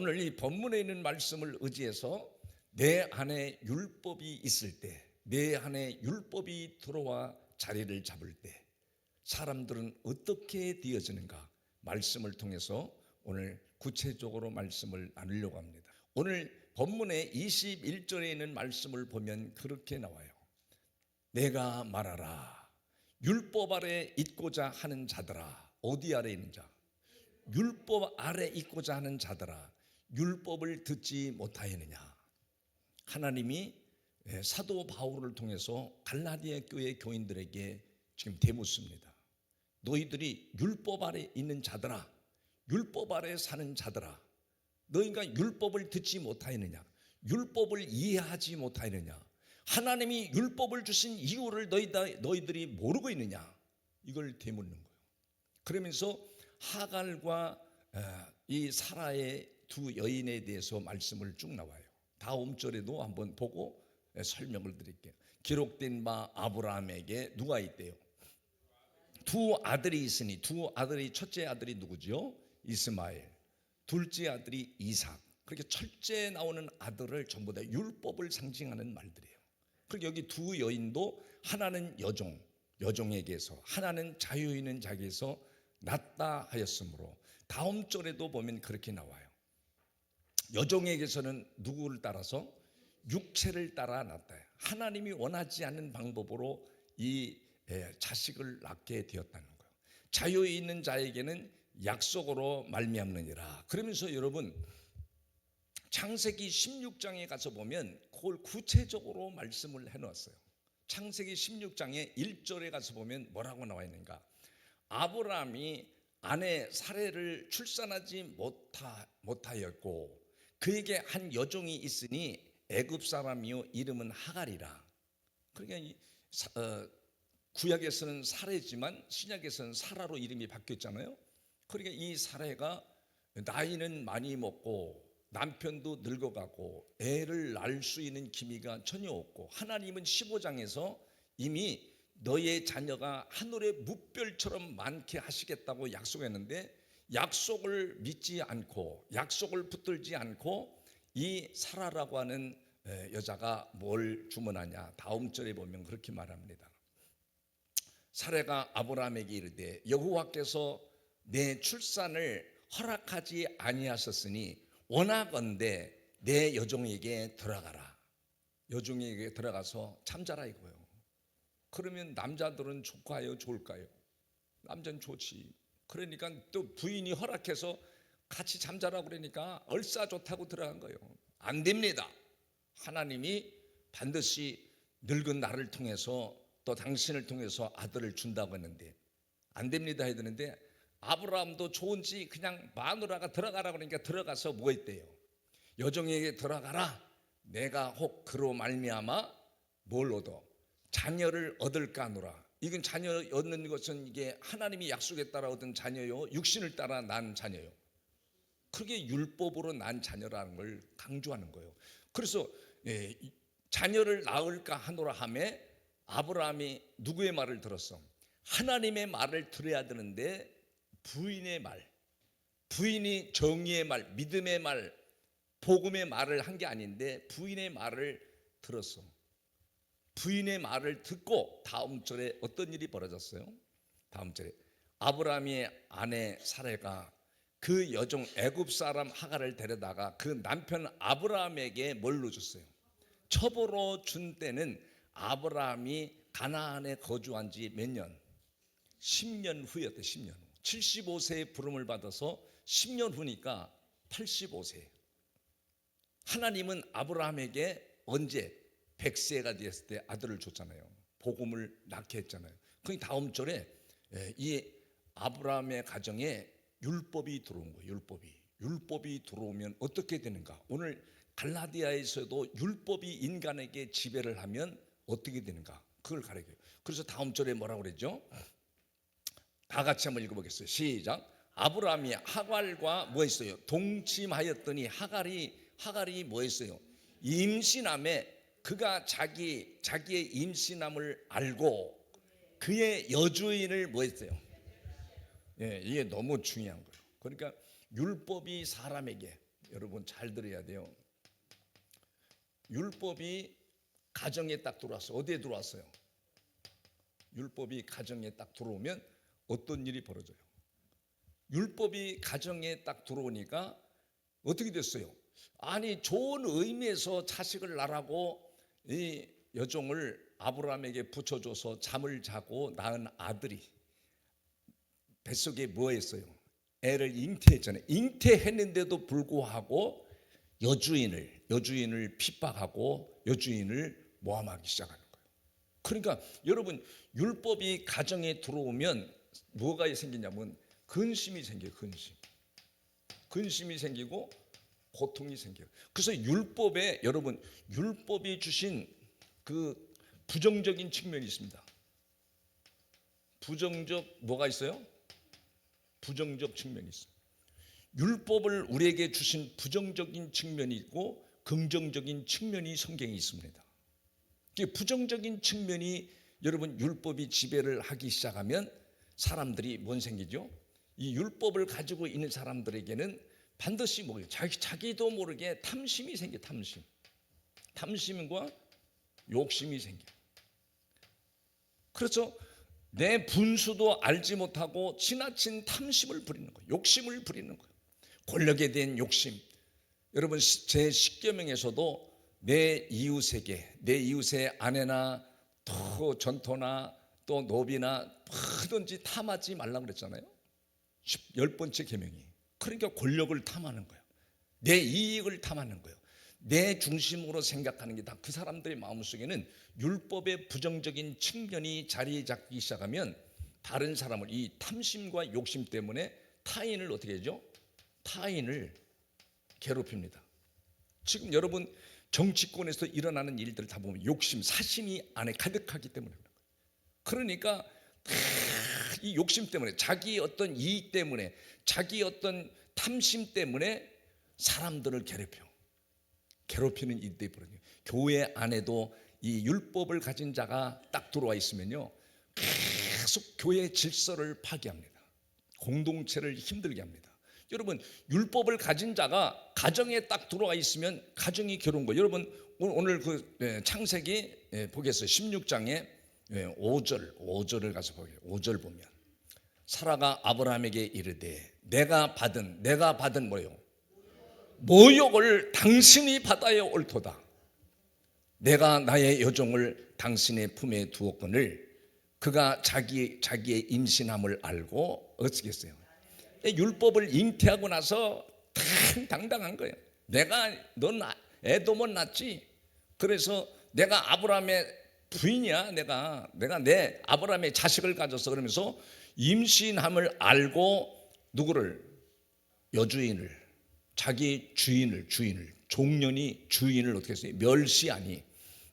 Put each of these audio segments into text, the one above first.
오늘 이 본문에 있는 말씀을 의지해서 내 안에 율법이 있을 때, 내 안에 율법이 들어와 자리를 잡을 때 사람들은 어떻게 되어지는가 말씀을 통해서 오늘 구체적으로 말씀을 나누려고 합니다. 오늘 본문의 21절에 있는 말씀을 보면 그렇게 나와요. 내가 말하라 율법 아래 있고자 하는 자들아. 어디 아래 있는 자? 율법 아래 있고자 하는 자들아, 율법을 듣지 못하였느냐. 하나님이 사도 바울을 통해서 갈라디아 교회 교인들에게 지금 대묻습니다. 너희들이 율법 아래 있는 자들아, 율법 아래 사는 자들아, 너희가 율법을 듣지 못하였느냐, 율법을 이해하지 못하였느냐, 하나님이 율법을 주신 이유를 너희들이 모르고 있느냐, 이걸 대묻는 거예요. 그러면서 하갈과 이 사라의 두 여인에 대해서 말씀을 쭉 나와요. 다음 절에도 한번 보고 설명을 드릴게요. 기록된 바 아브라함에게 누가 있대요? 두 아들이 있으니, 두 아들이, 첫째 아들이 누구죠? 이스마엘. 둘째 아들이 이삭. 그렇게 첫째 나오는 아들을 전부 다 율법을 상징하는 말들이에요. 그리고 여기 두 여인도 하나는 여종에게서, 하나는 자유 있는 자에게서 낳다 하였으므로 다음 절에도 보면 그렇게 나와요. 여종에게서는 누구를 따라서? 육체를 따라 낳다. 하나님이 원하지 않는 방법으로 이 자식을 낳게 되었다는 거예요. 자유 있는 자에게는 약속으로 말미암느니라. 그러면서 여러분 창세기 16장에 가서 보면 그걸 구체적으로 말씀을 해놓았어요. 창세기 16장의 1절에 가서 보면 뭐라고 나와 있는가? 아브라함이 아내 사레를 출산하지 못하였고 그에게 한 여종이 있으니 애굽 사람이요 이름은 하갈이라. 그러니까 구약에서는 사레지만 신약에서는 사라로 이름이 바뀌었잖아요. 그러니까 이 사레가 나이는 많이 먹고 남편도 늙어가고 애를 낳을 수 있는 기미가 전혀 없고, 하나님은 15장에서 이미 너의 자녀가 하늘의 뭇별처럼 많게 하시겠다고 약속했는데 약속을 믿지 않고 약속을 붙들지 않고 이 사라라고 하는 여자가 뭘 주문하냐. 다음 절에 보면 그렇게 말합니다. 사라가 아브라함에게 이르되 여호와께서 내 출산을 허락하지 아니하셨으니 원하건대 내 여종에게 들어가라. 여종에게 들어가서 잠자라 이거예요. 그러면 남자들은 좋을까요? 좋을까요? 남자는 좋지. 그러니까 또 부인이 허락해서 같이 잠자라고 그러니까 얼싸 좋다고 들어간 거예요. 안 됩니다. 하나님이 반드시 늙은 나를 통해서 또 당신을 통해서 아들을 준다고 했는데 안 됩니다 해야 되는데, 아브라함도 좋은지 그냥 마누라가 들어가라 그러니까 들어가서 뭐 했대요? 여종에게 들어가라. 내가 혹 그로 말미암아 뭘 얻어? 자녀를 얻을까 하노라. 이건 자녀 얻는 것은 이게 하나님이 약속에 따라 얻은 자녀요, 육신을 따라 난 자녀요. 그게 율법으로 난 자녀라는 걸 강조하는 거예요. 그래서 자녀를 낳을까 하노라 하매 아브라함이 누구의 말을 들었어? 하나님의 말을 들어야 되는데 부인의 말, 부인이 정의의 말, 믿음의 말, 복음의 말을 한 게 아닌데 부인의 말을 들었어. 부인의 말을 듣고 다음 절에 어떤 일이 벌어졌어요? 다음 절에 아브라함의 아내 사레가 그 여종 애굽 사람 하갈을 데려다가 그 남편 아브라함에게 뭘로 줬어요? 첩으로 준 때는 아브라함이 가나안에 거주한 지 몇 년? 10년 후였대. 10년 후. 75세에 부름을 받아서 10년 후니까 85세. 하나님은 아브라함에게 언제? 100세가 되었을 때 아들을 줬잖아요. 복음을 낳게 했잖아요. 그 다음 절에 이 아브라함의 가정에 율법이 들어온 거예요. 율법이 들어오면 어떻게 되는가? 오늘 갈라디아에서도 율법이 인간에게 지배를 하면 어떻게 되는가? 그걸 가르쳐요. 그래서 다음 절에 뭐라고 그랬죠? 다 같이 한번 읽어보겠어요. 시작. 아브라함이 하갈과 뭐 했어요? 동침하였더니 하갈이 뭐 했어요? 임신함에 그가 자기의 임신함을 알고 그의 여주인을 뭐 했어요? 이게 너무 중요한 거예요. 그러니까 율법이 사람에게 여러분 잘 들어야 돼요. 율법이 가정에 딱 들어왔어. 어디에 들어왔어요? 율법이 가정에 딱 들어오면 어떤 일이 벌어져요? 율법이 가정에 딱 들어오니까 어떻게 됐어요? 아니, 좋은 의미에서 자식을 낳으라고 이 여종을 아브라함에게 붙여줘서 잠을 자고 낳은 아들이 뱃속에 뭐 했어요? 애를 잉태했잖아요. 잉태했는데도 불구하고 여주인을 핍박하고 여주인을 모함하기 시작하는 거예요. 그러니까 여러분, 율법이 가정에 들어오면 뭐가 생기냐면 근심이 생겨요. 근심이 생기고 고통이 생겨요. 그래서 율법에, 여러분, 율법이 주신 그 부정적인 측면이 있습니다. 뭐가 있어요? 부정적 측면이 있어요. 율법을 우리에게 주신 부정적인 측면이 있고 긍정적인 측면이 성경에 있습니다. 부정적인 측면이, 여러분, 율법이 지배를 하기 시작하면 사람들이 뭔 생기죠? 이 율법을 가지고 있는 사람들에게는 반드시 자기도 모르게 탐심이 생겨. 탐심과 욕심이 생겨. 그래서 내 분수도 알지 못하고 지나친 탐심을 부리는 거예요. 욕심을 부리는 거예요. 권력에 대한 욕심. 여러분, 제 10계명에서도 내 이웃의 아내나 또 전토나 또 노비나 뭐든지 탐하지 말라고 그랬잖아요. 10번째 계명이. 그러니까 권력을 탐하는 거예요. 내 이익을 탐하는 거예요. 내 중심으로 생각하는 게 다 그 사람들의 마음속에는 율법의 부정적인 측면이 자리 잡기 시작하면 다른 사람을 이 탐심과 욕심 때문에 타인을 어떻게 하죠? 타인을 괴롭힙니다. 지금 여러분 정치권에서 일어나는 일들 다 보면 욕심, 사심이 안에 가득하기 때문에 그러니까 이 욕심 때문에, 자기 어떤 이익 때문에, 자기 어떤 탐심 때문에 사람들을 괴롭히는 일들이 벌어져요. 교회 안에도 이 율법을 가진 자가 딱 들어와 있으면요, 계속 교회 질서를 파괴합니다. 공동체를 힘들게 합니다. 여러분, 율법을 가진 자가 가정에 딱 들어와 있으면 가정이 괴로운 거예요. 여러분, 오늘 그 창세기 보겠어요. 16장에 5절을 가서 보게요. 5절 보면 사라가 아브라함에게 이르되 내가 받은 뭐예요? 모욕을 당신이 받아야 옳도다. 내가 나의 여종을 당신의 품에 두었거늘 그가 자기의 임신함을 알고 어떻게 했어요? 율법을 잉태하고 나서 당당한 거예요. 넌 애도 못 낳지. 그래서 내가 아브라함의 부인이야. 내가 내 아브라함의 자식을 가졌어. 그러면서 임신함을 알고 누구를? 여주인을, 자기 주인을 종년이 주인을 어떻게 했어요? 멸시하니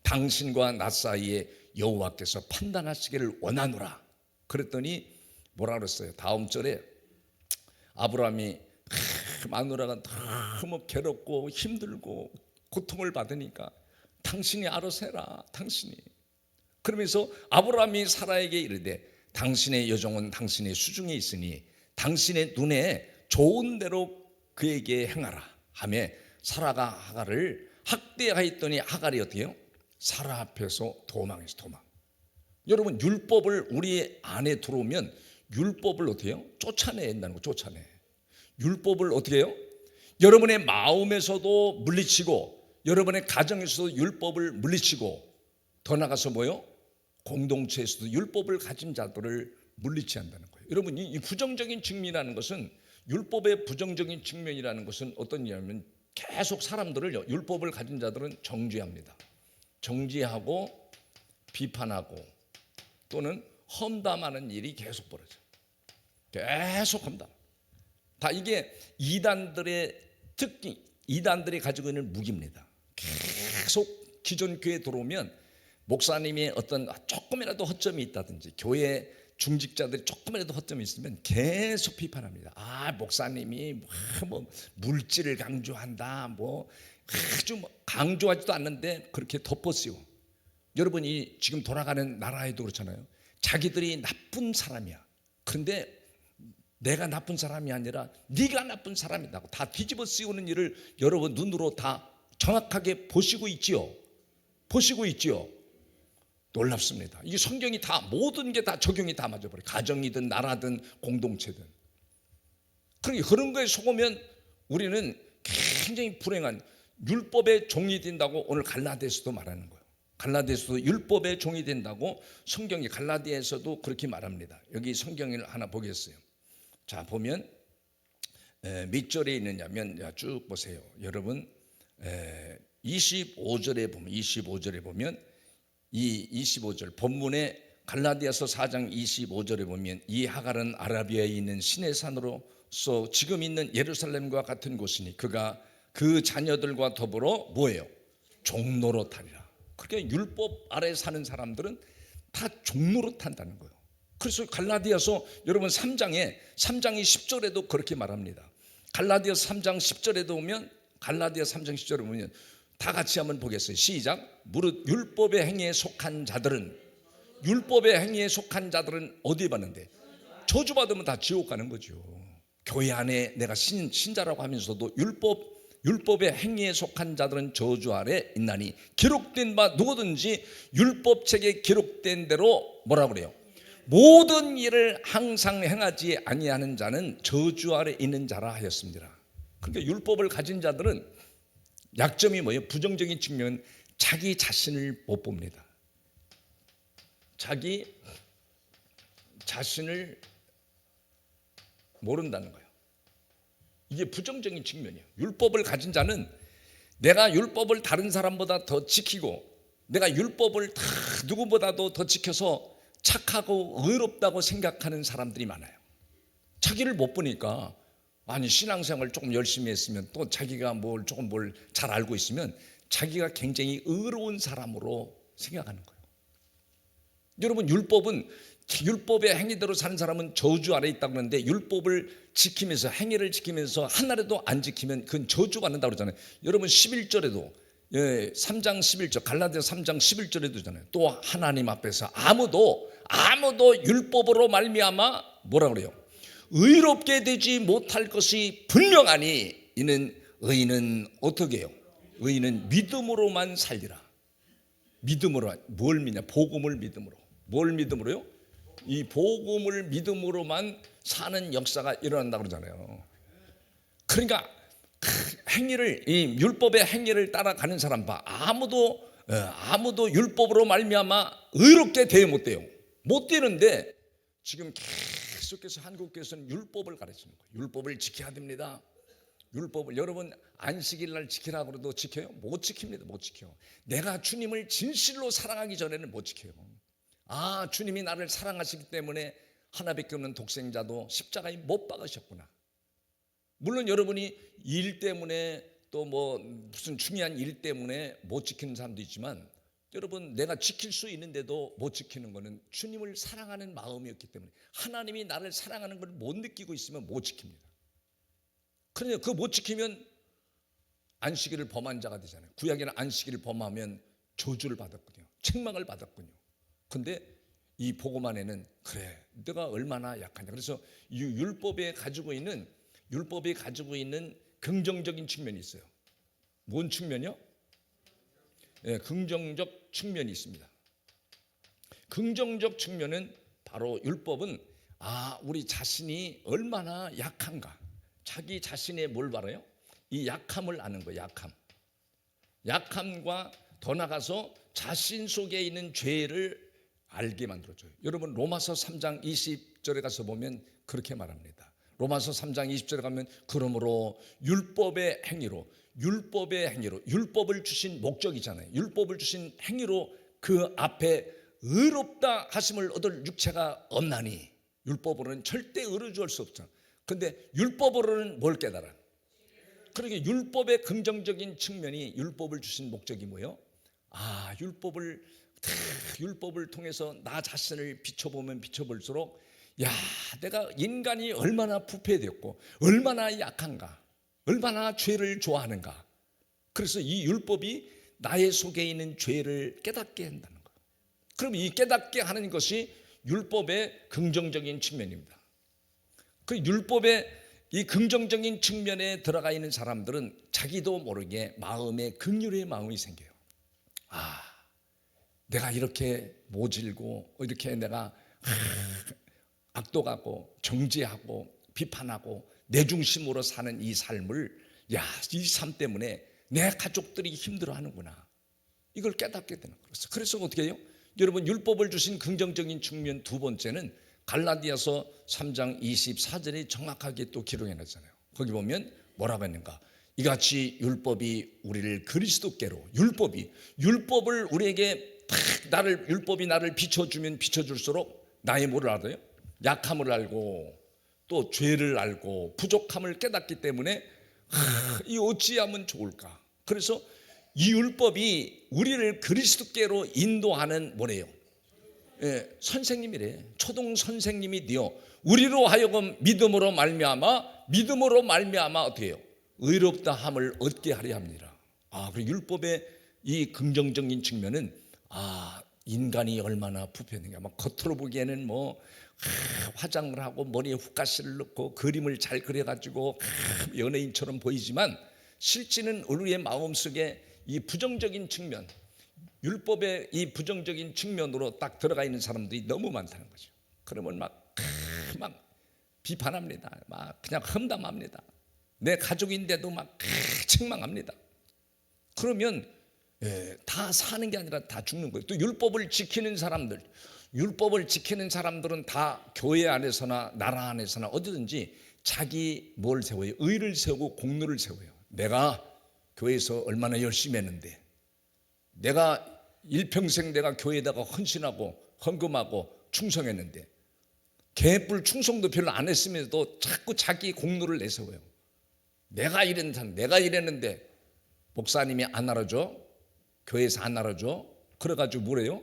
당신과 나 사이에 여호와께서 판단하시기를 원하노라. 그랬더니 뭐라 그랬어요? 다음 절에 아브라함이 마누라가 너무 괴롭고 힘들고 고통을 받으니까 당신이 알아서 해라. 당신이. 그러면서 아브라함이 사라에게 이르되 당신의 여종은 당신의 수중에 있으니 당신의 눈에 좋은 대로 그에게 행하라 하며 사라가 하갈을 학대하였더니 하갈이 어떻게 해요? 사라 앞에서 도망했어. 여러분, 율법을 우리 안에 들어오면 율법을 어떻게 해요? 쫓아내야 한다는 거. 율법을 어떻게 해요? 여러분의 마음에서도 물리치고 여러분의 가정에서도 율법을 물리치고 더 나가서 뭐요? 공동체에서도 율법을 가진 자들을 물리치한다는 거예요. 여러분, 이 부정적인 측면이라는 것은, 율법의 부정적인 측면이라는 것은 어떤 일이냐면 계속 사람들을, 율법을 가진 자들은 정죄합니다. 정죄하고 비판하고 또는 험담하는 일이 계속 벌어져요. 계속 험담. 다 이게 이단들의 특징, 이단들이 가지고 있는 무기입니다. 계속 기존 교회에 들어오면 목사님이 어떤 조금이라도 허점이 있다든지 교회 중직자들이 조금이라도 허점이 있으면 계속 비판합니다. 목사님이 뭐 물질을 강조한다, 뭐 아주 강조하지도 않는데 그렇게 덮어씌워. 여러분이 지금 돌아가는 나라에도 그렇잖아요. 자기들이 나쁜 사람이야. 그런데 내가 나쁜 사람이 아니라 네가 나쁜 사람이라고 다 뒤집어 씌우는 일을 여러분 눈으로 다 정확하게 보시고 있지요. 보시고 있지요. 놀랍습니다. 이게 성경이 다 모든 게 다 적용이 다 맞아버려요. 가정이든 나라든 공동체든. 그러니까 그런 거에 속으면 우리는 굉장히 불행한 율법의 종이 된다고 오늘 갈라디아서도 말하는 거예요. 갈라디아서도 율법의 종이 된다고 성경이 갈라디아에서도 그렇게 말합니다. 여기 성경을 하나 보겠어요. 자, 보면 몇 절에 있느냐면 쭉 보세요. 여러분 25절에 보면 이 25절 본문에 갈라디아서 4장 25절에 보면 이 하갈은 아라비아에 있는 신의 산으로서 지금 있는 예루살렘과 같은 곳이니 그가 그 자녀들과 더불어 뭐예요? 종노릇하리라. 그러니까 율법 아래 사는 사람들은 다 종노릇한다는 거예요. 그래서 갈라디아서 여러분 3장이 10절에도 그렇게 말합니다. 갈라디아서 3장 10절에도 보면 갈라디아서 3장 10절에 보면 다 같이 한번 보겠어요. 시작. 무릇 율법의 행위에 속한 자들은 어디에 받는데? 저주받으면 다 지옥 가는 거죠. 교회 안에 내가 신자라고 하면서도 율법의 행위에 속한 자들은 저주 아래 있나니 기록된 바 누구든지 율법책에 기록된 대로 뭐라 그래요? 모든 일을 항상 행하지 아니하는 자는 저주 아래 있는 자라 하였습니다. 그러니까 율법을 가진 자들은 약점이 뭐예요? 부정적인 측면은 자기 자신을 못 봅니다. 자기 자신을 모른다는 거예요. 이게 부정적인 측면이에요. 율법을 가진 자는 내가 율법을 다른 사람보다 더 지키고 내가 율법을 다 누구보다도 더 지켜서 착하고 의롭다고 생각하는 사람들이 많아요. 자기를 못 보니까 아니 신앙생활 조금 열심히 했으면 또 자기가 뭘 잘 알고 있으면 자기가 굉장히 의로운 사람으로 생각하는 거예요. 여러분 율법의 행위대로 사는 사람은 저주 아래 있다고 그러는데 율법을 지키면서 행위를 지키면서 하나라도 안 지키면 그건 저주받는다고 그러잖아요. 여러분 11절에도 3장 11절 갈라디아 3장 11절에도 있잖아요. 또 하나님 앞에서 아무도 율법으로 말미암아 뭐라 그래요? 의롭게 되지 못할 것이 분명하니 이는 의인은 어떻게 해요? 의인은 믿음으로만 살리라. 믿음으로 뭘 믿냐? 복음을 믿음으로. 뭘 믿음으로요? 이 복음을 믿음으로만 사는 역사가 일어난다고 그러잖아요. 그러니까 이 율법의 행위를 따라가는 사람 봐. 아무도 율법으로 말미암아 의롭게 되어 못 돼요. 못 되는데 지금 계속해서 한국교회에서는 율법을 가르치는 거예요. 율법을 지켜야 됩니다. 율법을 여러분 안식일 날 지키라고 그래도 지켜요? 못 지킵니다. 못 지켜. 내가 주님을 진실로 사랑하기 전에는 못 지켜요. 주님이 나를 사랑하시기 때문에 하나밖에 없는 독생자도 십자가에 못 박으셨구나. 물론 여러분이 일 때문에 또 무슨 중요한 일 때문에 못 지키는 사람도 있지만 여러분 내가 지킬 수 있는데도 못 지키는 것은 주님을 사랑하는 마음이었기 때문에 하나님이 나를 사랑하는 걸 못 느끼고 있으면 못 지킵니다. 그러니까 그거 못 지키면 안식일을 범한 자가 되잖아요. 구약에는 안식일을 범하면 저주를 받았거든요. 책망을 받았군요. 근데 이 복음 안에는 그래 내가 얼마나 약하냐. 그래서 이 율법이 가지고 있는 긍정적인 측면이 있어요. 뭔 측면이요? 긍정적 측면이 있습니다. 긍정적 측면은 바로 율법은 우리 자신이 얼마나 약한가. 자기 자신의 뭘 알아요? 이 약함을 아는 거예요. 약함과 더 나가서 자신 속에 있는 죄를 알게 만들어줘요. 여러분 로마서 3장 20절에 가서 보면 그렇게 말합니다. 로마서 3장 20절에 가면 그러므로 율법의 행위로 율법을 주신 목적이잖아요. 율법을 주신 행위로 그 앞에 의롭다 하심을 얻을 육체가 없나니 율법으로는 절대 의로워질 수 없잖아. 근데 율법으로는 뭘 깨달아? 그러니까 율법의 긍정적인 측면이 율법을 주신 목적이 뭐예요? 율법을 통해서 나 자신을 비춰보면 비춰볼수록 내가 인간이 얼마나 부패되었고 얼마나 약한가, 얼마나 죄를 좋아하는가. 그래서 이 율법이 나의 속에 있는 죄를 깨닫게 한다는 거예요. 그럼 이 깨닫게 하는 것이 율법의 긍정적인 측면입니다. 그 율법의 이 긍정적인 측면에 들어가 있는 사람들은 자기도 모르게 마음에 긍휼의 마음이 생겨요. 아, 내가 이렇게 모질고 이렇게 내가 악독하고 정죄하고 비판하고 내 중심으로 사는 이 삶을, 야, 이 삶 때문에 내 가족들이 힘들어하는구나, 이걸 깨닫게 되는 거예요. 그래서 어떻게 해요? 여러분, 율법을 주신 긍정적인 측면 두 번째는 갈라디아서 3장 24절에 정확하게 또 기록해놨잖아요. 거기 보면 뭐라고 했는가? 이같이 율법이 우리를 그리스도께로, 율법을 우리에게 율법이 나를 비춰주면 비춰줄수록 나의 뭐를 알아요? 약함을 알고 또 죄를 알고 부족함을 깨닫기 때문에 이 어찌하면 좋을까? 그래서 이 율법이 우리를 그리스도께로 인도하는 뭐래요? 선생님이래. 초등 선생님이 되어 우리로 하여금 믿음으로 말미암아 어떻게 해요? 의롭다 함을 얻게 하려 합니다. 그리고 율법의 이 긍정적인 측면은 인간이 얼마나 부패했는가. 막 겉으로 보기에는 뭐 화장을 하고 머리에 훅가시를 넣고 그림을 잘 그려가지고 연예인처럼 보이지만 실제는 우리의 마음속에 이 부정적인 측면, 율법의 이 부정적인 측면으로 딱 들어가 있는 사람들이 너무 많다는 거죠. 그러면 막 비판합니다. 막 그냥 험담합니다. 내 가족인데도 막 책망합니다. 그러면 다 사는 게 아니라 다 죽는 거예요. 또 율법을 지키는 사람들은 다 교회 안에서나 나라 안에서나 어디든지 자기 뭘 세워요? 의를 세우고 공로를 세워요. 내가 교회에서 얼마나 열심히 했는데, 내가 일평생 내가 교회에다가 헌신하고 헌금하고 충성했는데, 개뿔 충성도 별로 안 했으면서도 자꾸 자기 공로를 내세워요. 내가 이랬는데 목사님이 안 알아줘, 교회에서 안 알아줘. 그래가지고 뭐래요?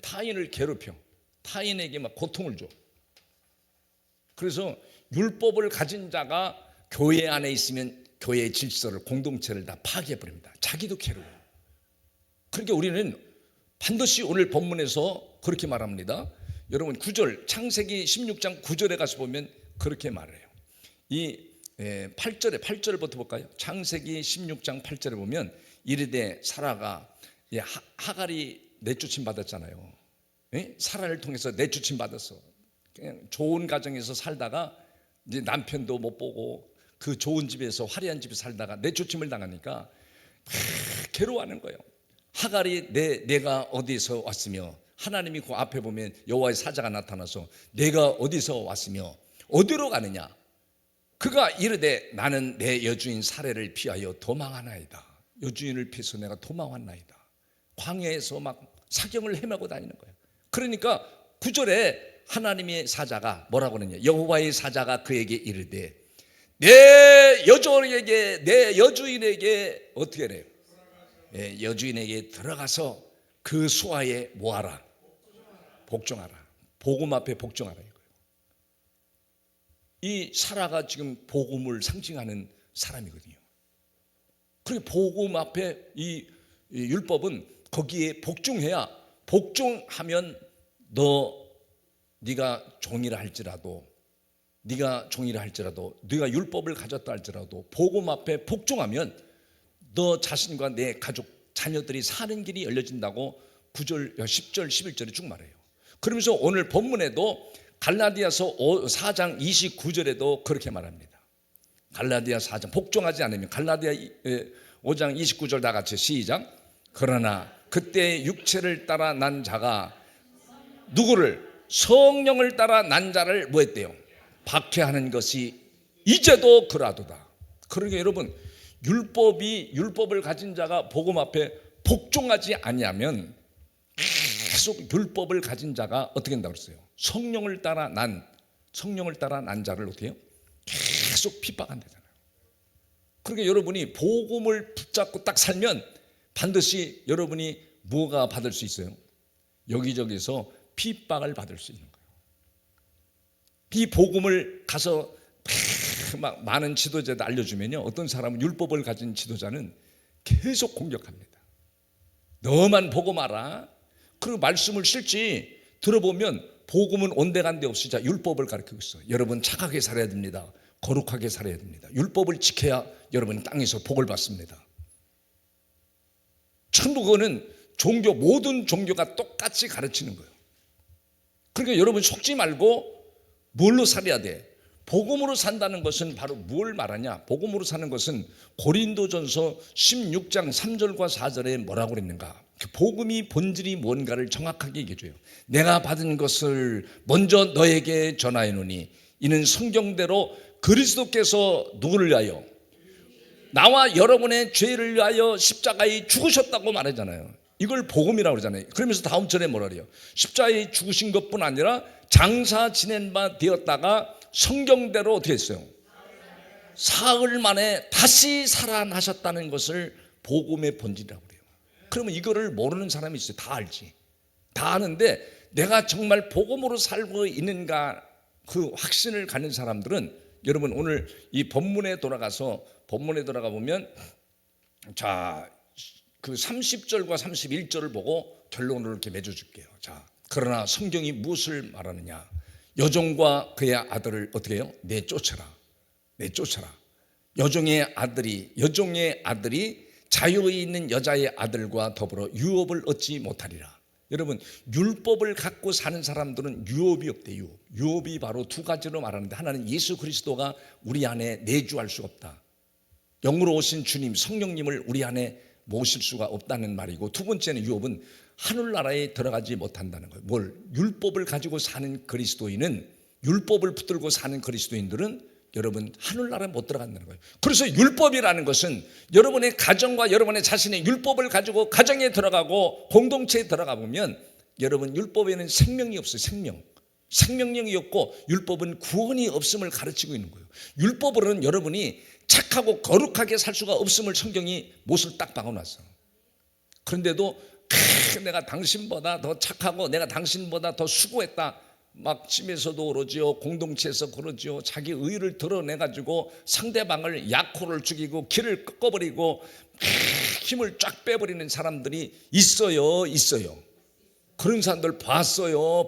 타인을 괴롭혀, 타인에게 막 고통을 줘. 그래서 율법을 가진 자가 교회 안에 있으면 교회의 질서를, 공동체를 다 파괴해버립니다. 자기도 괴로워요. 그러니까 우리는 반드시 오늘 본문에서 그렇게 말합니다. 여러분 9절, 창세기 16장 9절에 가서 보면 그렇게 말해요. 이 8절부터 볼까요? 창세기 16장 8절에 보면 이르되 사라가, 하갈이 내쫓임 받았잖아요. 사라를 통해서 내쫓임 받았어. 그냥 좋은 가정에서 살다가 이제 남편도 못 보고 그 좋은 집에서, 화려한 집에 살다가 내쫓임을 당하니까 괴로워하는 거예요. 하갈이 내가 어디서 왔으며, 하나님이 그 앞에 보면 여호와의 사자가 나타나서 내가 어디서 왔으며 어디로 가느냐? 그가 이르되 나는 내 여주인 사례를 피하여 도망하나이다. 여주인을 피해서 내가 도망왔나이다. 광야에서 막 사경을 헤매고 다니는 거예요. 그러니까 9절에 하나님의 사자가 뭐라고 하느냐? 여호와의 사자가 그에게 이르되 내 여주인에게 어떻게 해요? 여주인에게 들어가서 그 수하에 뭐하라? 복종하라. 복음 앞에 복종하라 이거예요. 이 사라가 지금 복음을 상징하는 사람이거든요. 그리고 복음 앞에 이 율법은 거기에 복종해야, 복종하면 네가 종이라 할지라도, 네가 율법을 가졌다 할지라도 복음 앞에 복종하면 너 자신과 내 가족, 자녀들이 사는 길이 열려진다고 9절, 10절, 11절에 쭉 말해요. 그러면서 오늘 본문에도 갈라디아서 4장 29절에도 그렇게 말합니다. 갈라디아 4장, 복종하지 않으면, 갈라디아 5장 29절 다 같이 시작. 그러나 그때 육체를 따라 난 자가 누구를? 성령을 따라 난 자를 뭐 했대요? 박해하는 것이 이제도 그라도다. 그러니까 여러분, 율법을 가진 자가 복음 앞에 복종하지 아니하면 계속 율법을 가진 자가 어떻게 된다고 그랬어요? 성령을 따라 난 자를 어떻게 해요? 계속 핍박한다잖아요. 그러니까 여러분이 복음을 붙잡고 딱 살면 반드시 여러분이 뭐가 받을 수 있어요? 여기저기서 핍박을 받을 수 있는 거예요. 이 복음을 가서 막 많은 지도자들 알려주면요, 어떤 사람은 율법을 가진 지도자는 계속 공격합니다. 너만 보고 말아. 그리고 말씀을 실지 들어보면 복음은 온데간데 없이 자 율법을 가르치고 있어. 여러분 착하게 살아야 됩니다. 거룩하게 살아야 됩니다. 율법을 지켜야 여러분 땅에서 복을 받습니다. 전부 그거는 종교, 모든 종교가 똑같이 가르치는 거예요. 그러니까 여러분 속지 말고 뭘로 살아야 돼? 복음으로 산다는 것은 바로 뭘 말하냐? 복음으로 사는 것은 고린도전서 16장 3절과 4절에 뭐라고 그랬는가? 복음이 본질이 뭔가를 정확하게 얘기해줘요. 내가 받은 것을 먼저 너에게 전하노니 이는 성경대로 그리스도께서 누구를 위하여? 나와 여러분의 죄를 위하여 십자가에 죽으셨다고 말하잖아요. 이걸 복음이라고 그러잖아요. 그러면서 다음 절에 뭐라 그래요? 십자가에 죽으신 것뿐 아니라 장사 지낸 바 되었다가 성경대로 어떻게 했어요? 사흘 만에 다시 살아나셨다는 것을 복음의 본질이라고 그래요. 그러면 이거를 모르는 사람이 있어요. 다 알지. 다 아는데 내가 정말 복음으로 살고 있는가 그 확신을 갖는 사람들은 여러분 오늘 이 본문에 돌아가 보면 자, 그 30절과 31절을 보고 결론을 이렇게 맺어줄게요. 자, 그러나 성경이 무엇을 말하느냐? 여종과 그의 아들을 어떻게 해요? 내쫓아라. 여종의 아들이 자유에 있는 여자의 아들과 더불어 유업을 얻지 못하리라. 여러분 율법을 갖고 사는 사람들은 유업이 없대요. 유업이 바로 두 가지로 말하는데 하나는 예수 그리스도가 우리 안에 내주할 수가 없다. 영으로 오신 주님 성령님을 우리 안에 모실 수가 없다는 말이고, 두 번째는 유업은 하늘나라에 들어가지 못한다는 거예요. 뭘? 율법을 가지고 사는 그리스도인은, 율법을 붙들고 사는 그리스도인들은 여러분 하늘나라에 못 들어간다는 거예요. 그래서 율법이라는 것은 여러분의 가정과 여러분의 자신의 율법을 가지고 가정에 들어가고 공동체에 들어가 보면 여러분 율법에는 생명이 없어요. 생명력이 없고 율법은 구원이 없음을 가르치고 있는 거예요. 율법으로는 여러분이 착하고 거룩하게 살 수가 없음을 성경이 못을 딱 박아놨어. 그런데도 내가 당신보다 더 착하고 내가 당신보다 더 수고했다, 막 집에서도 그러지요, 공동체에서 그러지요, 자기 의의를 드러내가지고 상대방을 약호를 죽이고 길을 꺾어버리고 힘을 쫙 빼버리는 사람들이 있어요. 그런 사람들 봤어요.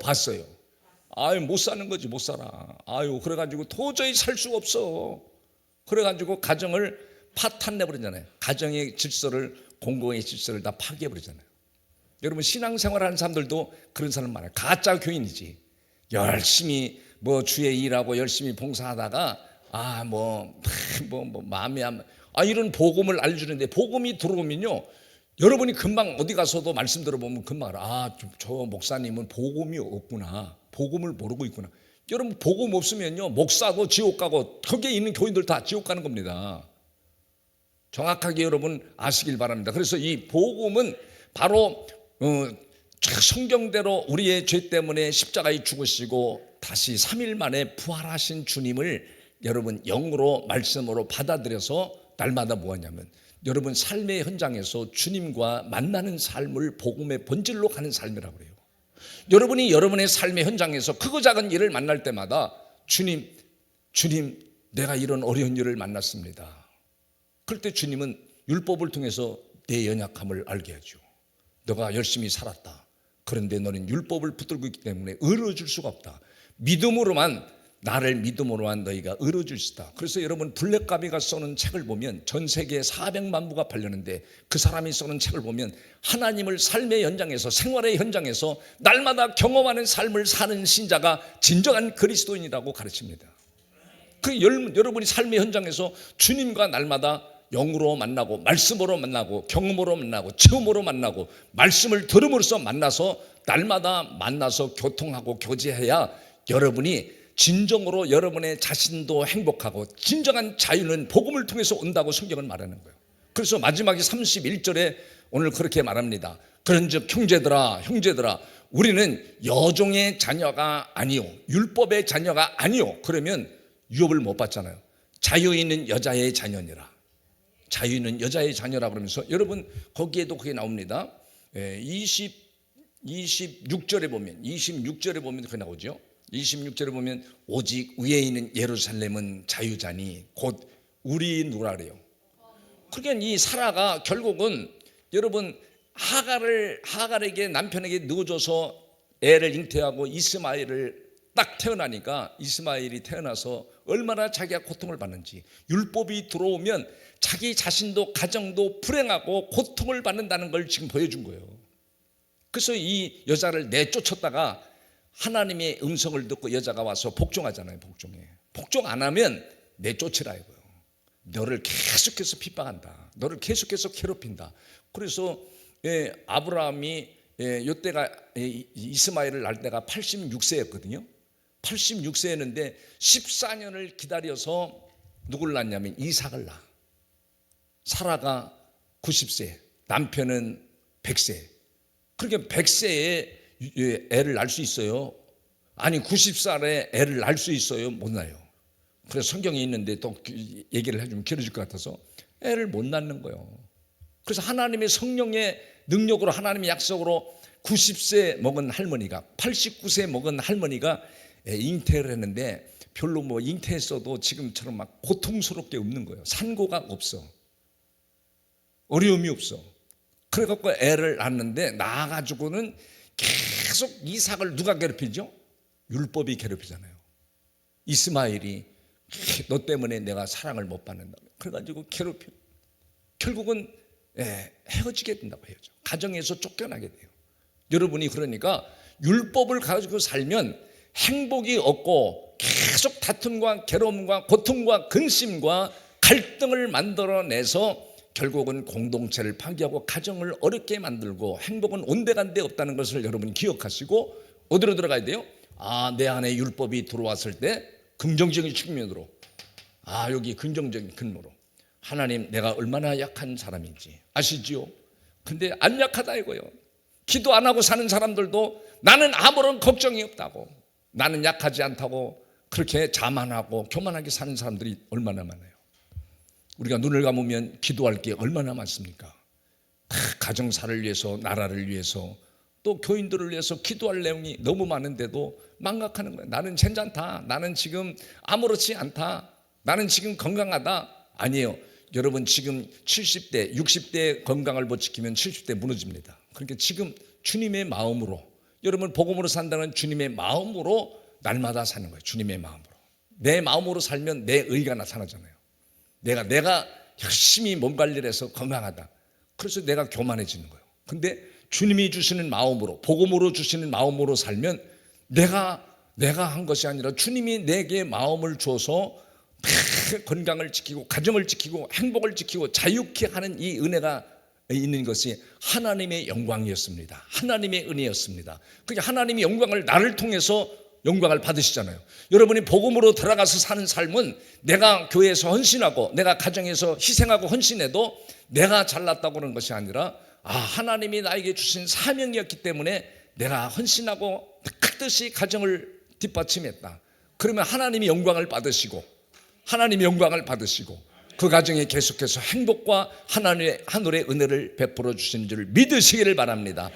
아유, 못 사는 거지, 못 살아. 아유, 그래가지고 도저히 살 수가 없어. 그래가지고 가정을 파탄내버리잖아요. 가정의 질서를, 공공의 질서를 다 파괴해버리잖아요. 여러분 신앙생활 하는 사람들도 그런 사람 많아요. 가짜 교인이지. 열심히 뭐 주의 일하고 열심히 봉사하다가 마음에 이런 복음을 알려주는데, 복음이 들어오면요 여러분이 금방 어디 가서도 말씀 들어보면 금방 알아. 저 목사님은 복음이 없구나, 복음을 모르고 있구나. 여러분 복음 없으면요 목사도 지옥 가고 거기에 있는 교인들 다 지옥 가는 겁니다. 정확하게 여러분 아시길 바랍니다. 그래서 이 복음은 바로 성경대로 우리의 죄 때문에 십자가에 죽으시고 다시 3일 만에 부활하신 주님을 여러분 영으로 말씀으로 받아들여서 날마다 뭐하냐면 여러분 삶의 현장에서 주님과 만나는 삶을 복음의 본질로 가는 삶이라고 그래요. 여러분이 여러분의 삶의 현장에서 크고 작은 일을 만날 때마다 주님 내가 이런 어려운 일을 만났습니다. 그럴 때 주님은 율법을 통해서 내 연약함을 알게 하죠. 너가 열심히 살았다. 그런데 너는 율법을 붙들고 있기 때문에 의로워질 수가 없다. 나를 믿음으로만 너희가 의로워질 수 있다. 그래서 여러분 블랙가비가 써는 책을 보면 전 세계에 400만 부가 팔렸는데 그 사람이 써는 책을 보면 하나님을 삶의 현장에서, 생활의 현장에서 날마다 경험하는 삶을 사는 신자가 진정한 그리스도인이라고 가르칩니다. 여러분이 삶의 현장에서 주님과 날마다 영으로 만나고 말씀으로 만나고 경험으로 만나고 체험으로 만나고 말씀을 들음으로써 만나서 날마다 만나서 교통하고 교제해야 여러분이 진정으로 여러분의 자신도 행복하고, 진정한 자유는 복음을 통해서 온다고 성경은 말하는 거예요. 그래서 마지막에 31절에 오늘 그렇게 말합니다. 그런즉 형제들아 우리는 여종의 자녀가 아니요 율법의 자녀가 아니요. 그러면 유업을 못 받잖아요. 자유 있는 여자의 자녀니라. 자유 있는 여자의 자녀라 그러면서 여러분 거기에도 그게 나옵니다. 26절에 보면 그게 나오죠. 26절에 보면 오직 위에 있는 예루살렘은 자유자니 곧 우리 누구라 그래요. 그러니까 이 사라가 결국은 여러분 하갈에게 남편에게 넣어줘서 애를 잉태하고 이스마엘을 딱 태어나니까 이스마엘이 태어나서 얼마나 자기가 고통을 받는지, 율법이 들어오면 자기 자신도 가정도 불행하고 고통을 받는다는 걸 지금 보여준 거예요. 그래서 이 여자를 내쫓았다가 하나님의 음성을 듣고 여자가 와서 복종하잖아요. 복종 안 하면 내쫓으라 이거예요. 너를 계속해서 핍박한다, 너를 계속해서 괴롭힌다. 그래서 아브라함이 이때가 이스마엘을 낳을 때가 86세였거든요 86세였는데 14년을 기다려서 누굴 낳냐면 이삭을 낳아. 사라가 90세, 남편은 100세. 그러니까 100세에 애를 낳을 수 있어요? 아니 90살에 애를 낳을 수 있어요? 못 낳아요. 그래서 성경에 있는데 또 얘기를 해주면 길어질 것 같아서 애를 못 낳는 거예요. 그래서 하나님의 성령의 능력으로, 하나님의 약속으로 90세 먹은 할머니가, 89세 먹은 할머니가 잉태를 했는데 별로 뭐 잉태했어도 지금처럼 막 고통스럽게 없는 거예요. 산고가 없어, 어려움이 없어. 그래갖고 애를 낳았는데 낳아가지고는 계속 이삭을 누가 괴롭히죠? 율법이 괴롭히잖아요. 이스마엘이 너 때문에 내가 사랑을 못 받는다 그래가지고 괴롭혀. 결국은 헤어지게 된다고 헤어져. 가정에서 쫓겨나게 돼요. 여러분이 그러니까 율법을 가지고 살면 행복이 없고 계속 다툼과 괴로움과 고통과 근심과 갈등을 만들어내서 결국은 공동체를 파괴하고 가정을 어렵게 만들고 행복은 온데간데 없다는 것을 여러분 기억하시고 어디로 들어가야 돼요? 내 안에 율법이 들어왔을 때 긍정적인 측면으로, 여기 긍정적인 근무로 하나님, 내가 얼마나 약한 사람인지 아시지요? 근데 안 약하다 이거예요. 기도 안 하고 사는 사람들도 나는 아무런 걱정이 없다고, 나는 약하지 않다고 그렇게 자만하고 교만하게 사는 사람들이 얼마나 많아요. 우리가 눈을 감으면 기도할 게 얼마나 많습니까? 가정사를 위해서, 나라를 위해서, 또 교인들을 위해서 기도할 내용이 너무 많은데도 망각하는 거예요. 나는 괜찮다, 나는 지금 아무렇지 않다, 나는 지금 건강하다. 아니에요. 여러분 지금 70대 60대 건강을 못 지키면 70대 무너집니다. 그러니까 지금 주님의 마음으로, 여러분 복음으로 산다는 주님의 마음으로 날마다 사는 거예요. 주님의 마음으로. 내 마음으로 살면 내 의가 나타나잖아요. 내가 열심히 몸 관리를 해서 건강하다, 그래서 내가 교만해지는 거예요. 근데 주님이 주시는 마음으로, 복음으로 주시는 마음으로 살면 내가 한 것이 아니라 주님이 내게 마음을 줘서 건강을 지키고 가정을 지키고 행복을 지키고 자유케 하는 이 은혜가 있는 것이 하나님의 영광이었습니다. 하나님의 은혜였습니다. 그러니까 하나님의 영광을 나를 통해서 영광을 받으시잖아요. 여러분이 복음으로 들어가서 사는 삶은 내가 교회에서 헌신하고 내가 가정에서 희생하고 헌신해도 내가 잘났다고 그러는 것이 아니라 하나님이 나에게 주신 사명이었기 때문에 내가 헌신하고 뜻이 가정을 뒷받침했다. 그러면 하나님이 영광을 받으시고 그 가정에 계속해서 행복과 하나님의 하늘의 은혜를 베풀어 주신 줄 믿으시기를 바랍니다.